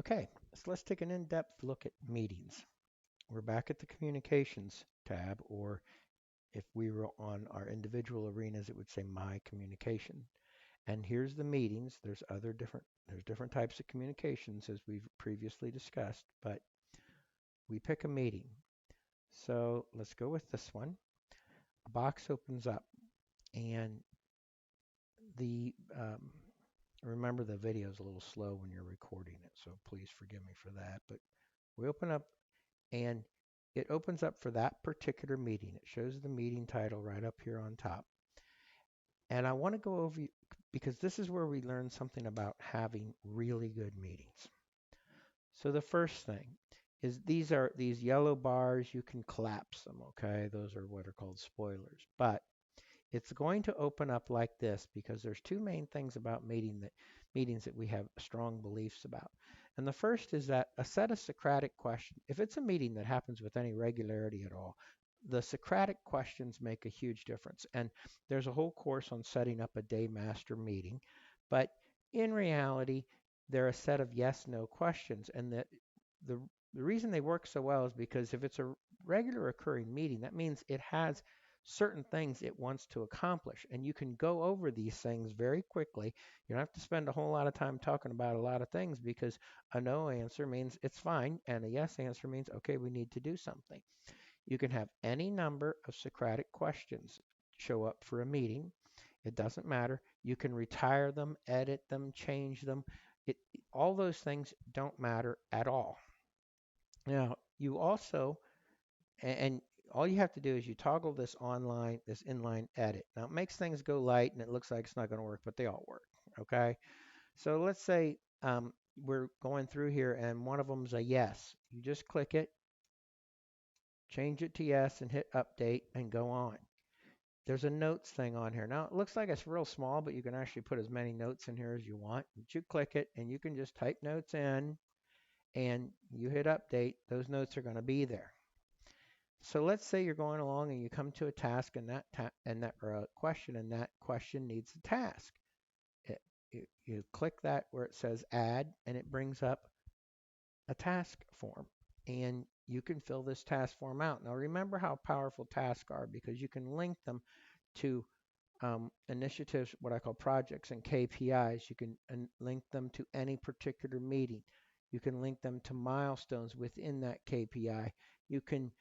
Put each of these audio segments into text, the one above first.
Okay, so let's take an in-depth look at meetings. We're back at the communications tab, or if we were on our individual arenas, it would say my communication. And here's the meetings. There's different types of communications as we've previously discussed, but we pick a meeting. So let's go with this one. A box opens up and the remember the video is a little slow when you're recording it, so please forgive me for that. But we open up and it opens up for that particular meeting. It shows the meeting title right up here on top. And I want to go over because this is where we learn something about having really good meetings. So the first thing is these yellow bars, you can collapse them, okay? Those are what are called spoilers. But it's going to open up like this because there's two main things about meetings that we have strong beliefs about. And the first is that a set of Socratic questions, if it's a meeting that happens with any regularity at all, the Socratic questions make a huge difference. And there's a whole course on setting up a day master meeting. But in reality, they're a set of yes/no questions. And the, the reason they work so well is because if it's a regular occurring meeting, that means it has certain things it wants to accomplish. And you can go over these things very quickly. You don't have to spend a whole lot of time talking about a lot of things because a no answer means it's fine, and a yes answer means, okay, we need to do something. You can have any number of Socratic questions show up for a meeting. It doesn't matter. You can retire them, edit them, change them. It, all those things don't matter at all. Now, you also, and all you have to do is you toggle this inline edit. Now it makes things go light and it looks like it's not going to work, but they all work. Okay. So let's say we're going through here and one of them is a yes. You just click it, change it to yes, and hit update and go on. There's a notes thing on here. Now it looks like it's real small, but you can actually put as many notes in here as you want. But you click it and you can just type notes in and you hit update. Those notes are going to be there. So let's say you're going along and you come to a task and that question, and that question needs a task. You click that where it says add and it brings up a task form, and you can fill this task form out. Now remember how powerful tasks are because you can link them to initiatives, what I call projects and KPIs. You can link them to any particular meeting. You can link them to milestones within that KPI. You can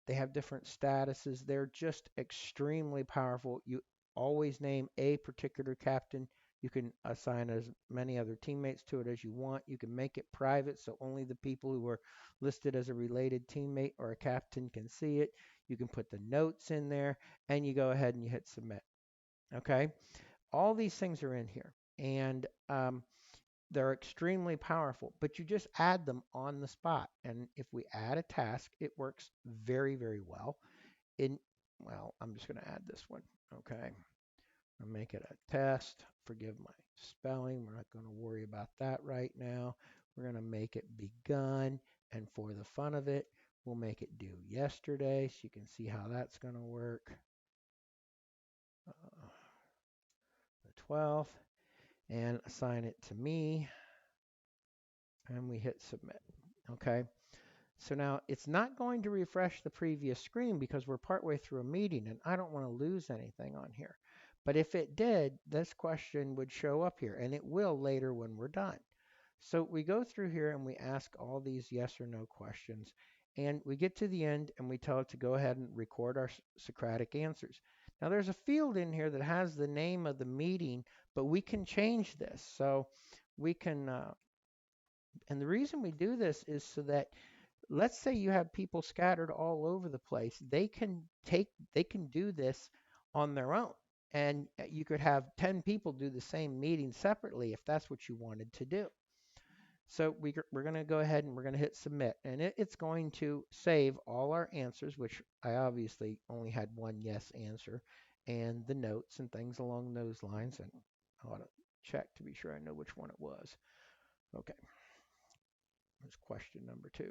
they have different statuses. They're just extremely powerful. You always name a particular captain. You can assign as many other teammates to it as you want. You can make it private so only the people who are listed as a related teammate or a captain can see it. You can put the notes in there and you go ahead and you hit submit. Okay. All these things are in here and they're extremely powerful, but you just add them on the spot. And if we add a task, it works very, very well. Well, I'm just going to add this one. Okay. I'll make it a test. Forgive my spelling. We're not going to worry about that right now. We're going to make it begun. And for the fun of it, we'll make it due yesterday so you can see how that's going to work. The 12th. And assign it to me. And we hit submit. Okay. So now it's not going to refresh the previous screen because we're partway through a meeting and I don't want to lose anything on here. But if it did, this question would show up here and it will later when we're done. So we go through here and we ask all these yes or no questions and we get to the end and we tell it to go ahead and record our Socratic answers. Now there's a field in here that has the name of the meeting, but we can change this. So we can, and the reason we do this is so that let's say you have people scattered all over the place. They can do this on their own. And you could have 10 people do the same meeting separately if that's what you wanted to do. So we're going to go ahead and we're going to hit submit. And it's going to save all our answers, which I obviously only had one yes answer, and the notes and things along those lines. And I ought to check to be sure I know which one it was. Okay. There's question number 2.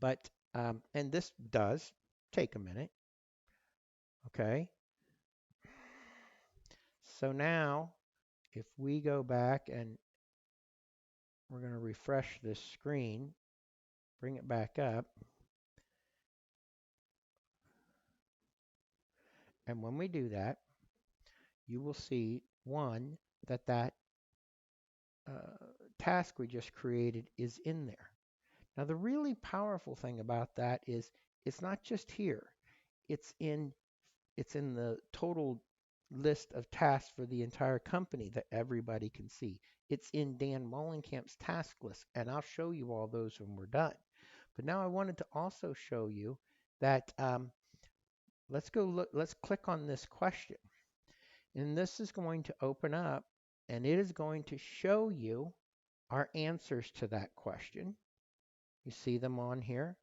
But, and this does take a minute. Okay. So now, if we go back and we're going to refresh this screen, bring it back up. And when we do that, you will see, one, that task we just created is in there. Now, the really powerful thing about that is it's not just here. It's in the total list of tasks for the entire company that everybody can see. It's in Dan Mullenkamp's task list, and I'll show you all those when we're done. But now I wanted to also show you that let's go look, let's click on this question. And this is going to open up, and it is going to show you our answers to that question. You see them on here.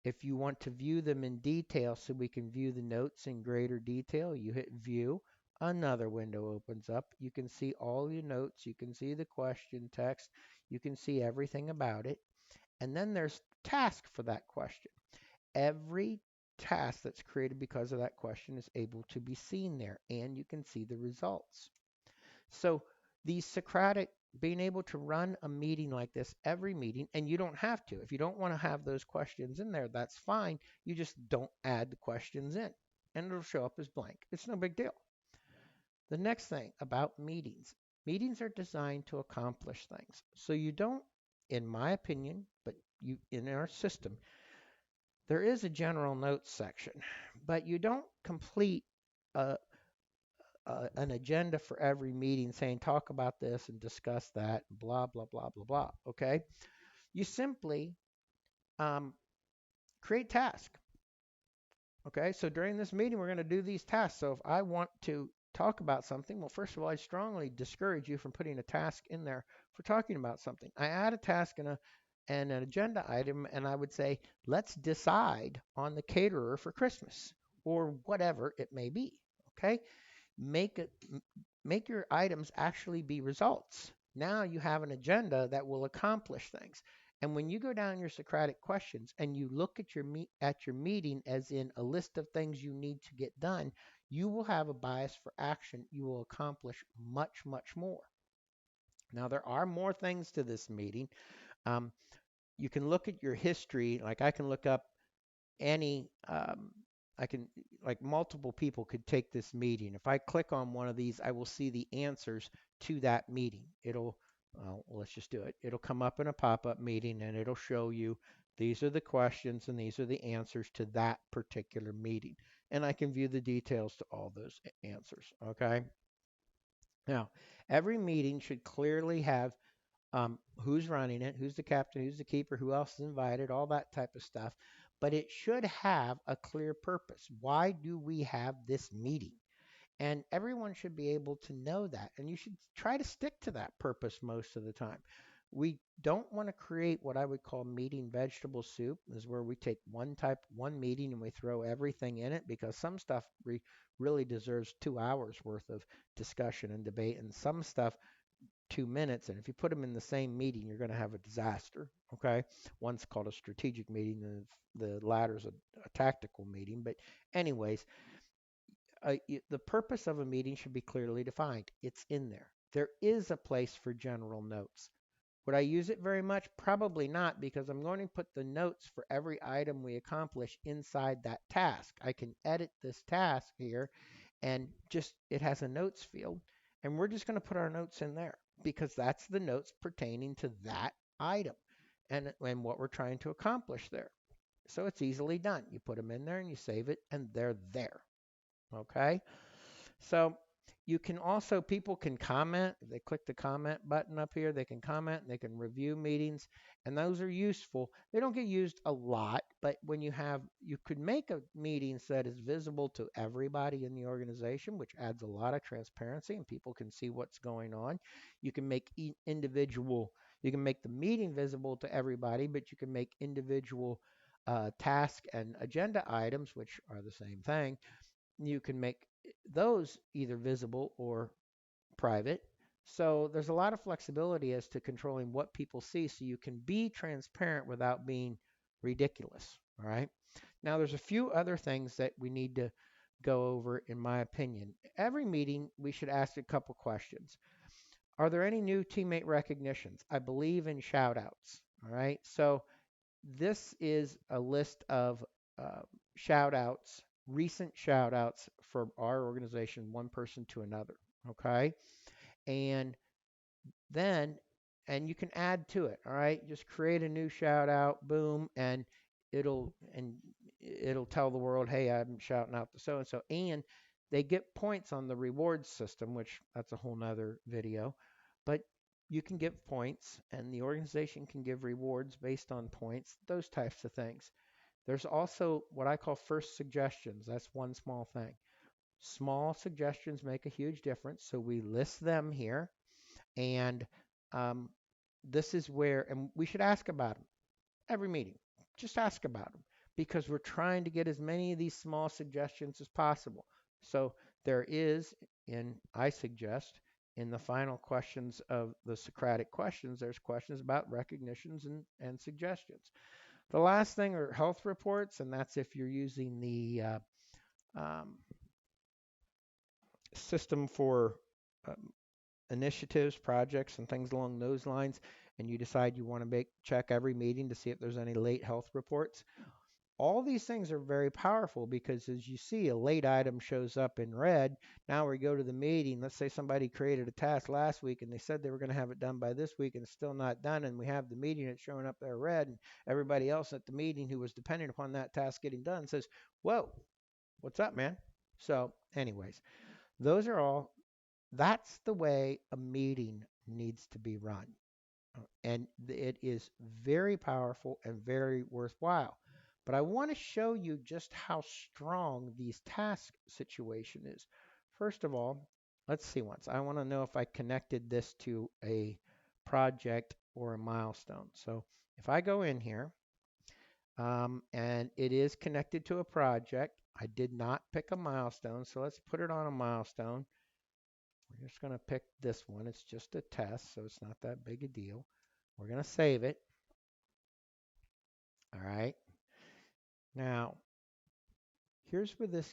If you want to view them in detail so we can view the notes in greater detail, you hit view. Another window opens up. You can see all your notes. You can see the question text. You can see everything about it. And then there's task for that question. Every task that's created because of that question is able to be seen there, and you can see the results. So the Socratic, being able to run a meeting like this every meeting, and you don't have to. If you don't want to have those questions in there, that's fine. You just don't add the questions in, and it'll show up as blank. It's no big deal. The next thing about meetings, meetings are designed to accomplish things. So you don't, in my opinion, but you in our system, there is a general notes section, but you don't complete a, an agenda for every meeting saying talk about this and discuss that, blah, blah, blah, blah, blah. Okay. You simply create tasks. Okay. So during this meeting, we're going to do these tasks. So if I want to talk about something, well, first of all, I strongly discourage you from putting a task in there for talking about something. I add a task and an agenda item, and I would say, let's decide on the caterer for Christmas or whatever it may be. Okay. Make your items actually be results. Now you have an agenda that will accomplish things. And when you go down your Socratic questions and you look at your meeting as in a list of things you need to get done, you will have a bias for action. You will accomplish much, much more. Now there are more things to this meeting. Um, you can look at your history. Like I can look up any I can, like, multiple people could take this meeting. If I click on one of these, I will see the answers to that meeting. It'll, well, let's just do it. It'll come up in a pop-up meeting and it'll show you these are the questions and these are the answers to that particular meeting. And I can view the details to all those answers. Okay. Now, every meeting should clearly have who's running it, who's the captain, who's the keeper, who else is invited, all that type of stuff. But it should have a clear purpose. Why do we have this meeting? And everyone should be able to know that. And you should try to stick to that purpose most of the time. We don't want to create what I would call meeting vegetable soup, is where we take one meeting and we throw everything in it, because some stuff really deserves 2 hours worth of discussion and debate, and some stuff 2 minutes. And if you put them in the same meeting, you're going to have a disaster. Okay. One's called a strategic meeting, and the latter's a tactical meeting. But, anyways, the purpose of a meeting should be clearly defined. It's in there. There is a place for general notes. Would I use it very much? Probably not, because I'm going to put the notes for every item we accomplish inside that task. I can edit this task here, and just it has a notes field, and we're just going to put our notes in there because that's the notes pertaining to that item and what we're trying to accomplish there. So it's easily done. You put them in there and you save it, and they're there. Okay. So you can also, people can comment. If they click the comment button up here, they can comment, they can review meetings, and those are useful. They don't get used a lot, but when you could make a meeting so that is visible to everybody in the organization, which adds a lot of transparency and people can see what's going on. You can make you can make the meeting visible to everybody, but you can make individual task and agenda items, which are the same thing. You can make those either visible or private. So there's a lot of flexibility as to controlling what people see, so you can be transparent without being ridiculous. All right. Now there's a few other things that we need to go over, in my opinion. Every meeting we should ask a couple questions. Are there any new teammate recognitions? I believe in shout outs. All right. So this is a list of uh, shout outs, recent shout outs for our organization, one person to another. Okay. And then, and you can add to it. All right. Just create a new shout out, boom, and it'll, and it'll tell the world, hey, I'm shouting out to so and so. And they get points on the rewards system, which that's a whole nother video. But you can give points, and the organization can give rewards based on points, those types of things. There's also what I call first suggestions. That's one small thing. Small suggestions make a huge difference, so we list them here. And um, this is where, and we should ask about them every meeting. Just ask about them because we're trying to get as many of these small suggestions as possible. So there is, and I suggest, in the final questions of the Socratic questions, there's questions about recognitions and suggestions. The last thing are health reports, and that's if you're using the um, system for um, initiatives, projects, and things along those lines, and you decide you want to check every meeting to see if there's any late health reports. All these things are very powerful because as you see, a late item shows up in red. Now we go to the meeting. Let's say somebody created a task last week and they said they were going to have it done by this week and it's still not done. And we have the meeting, it's showing up there red. And everybody else at the meeting who was dependent upon that task getting done says, whoa, what's up, man? So anyways, those are all, that's the way a meeting needs to be run. And it is very powerful and very worthwhile. But I want to show you just how strong these task situation is. First of all, let's see once. I want to know if I connected this to a project or a milestone. So if I go in here, and it is connected to a project, I did not pick a milestone, so let's put it on a milestone. We're just going to pick this one. It's just a test, so it's not that big a deal. We're going to save it. All right. Now, here's where this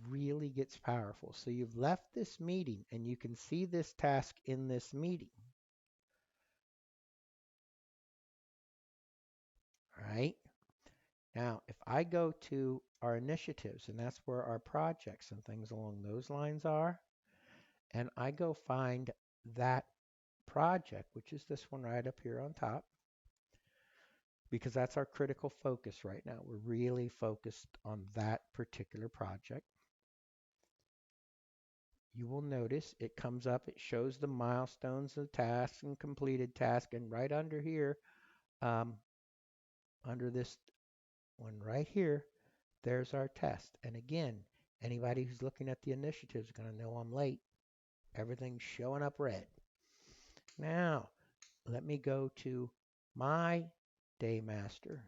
really gets powerful. So you've left this meeting and you can see this task in this meeting. All right. Now, if I go to our initiatives, and that's where our projects and things along those lines are, and I go find that project, which is this one right up here on top, because that's our critical focus right now. We're really focused on that particular project. You will notice it comes up, it shows the milestones of tasks and completed tasks, and right under here, um, under this one right here, there's our test. And again, anybody who's looking at the initiative is going to know I'm late. Everything's showing up red. Now, let me go to my day master.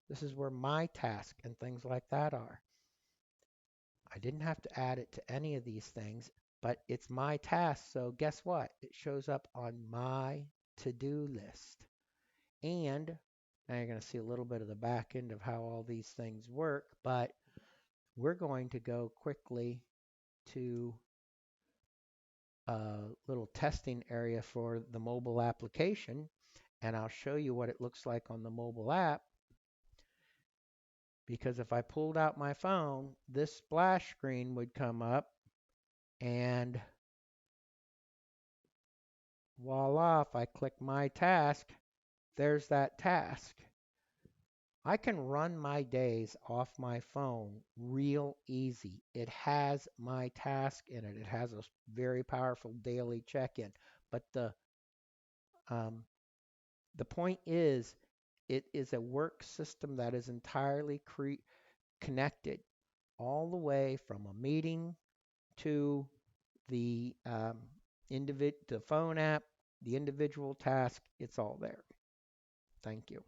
This is where my task and things like that are. I didn't have to add it to any of these things, but it's my task. So guess what? It shows up on my to-do list. And now you're going to see a little bit of the back end of how all these things work, but we're going to go quickly to a little testing area for the mobile application, and I'll show you what it looks like on the mobile app. Because if I pulled out my phone, this splash screen would come up, and voila, if I click my task, there's that task. I can run my days off my phone real easy. It has my task in it. It has a very powerful daily check-in. But the point is, it is a work system that is entirely connected all the way from a meeting to the the phone app, the individual task. It's all there. Thank you.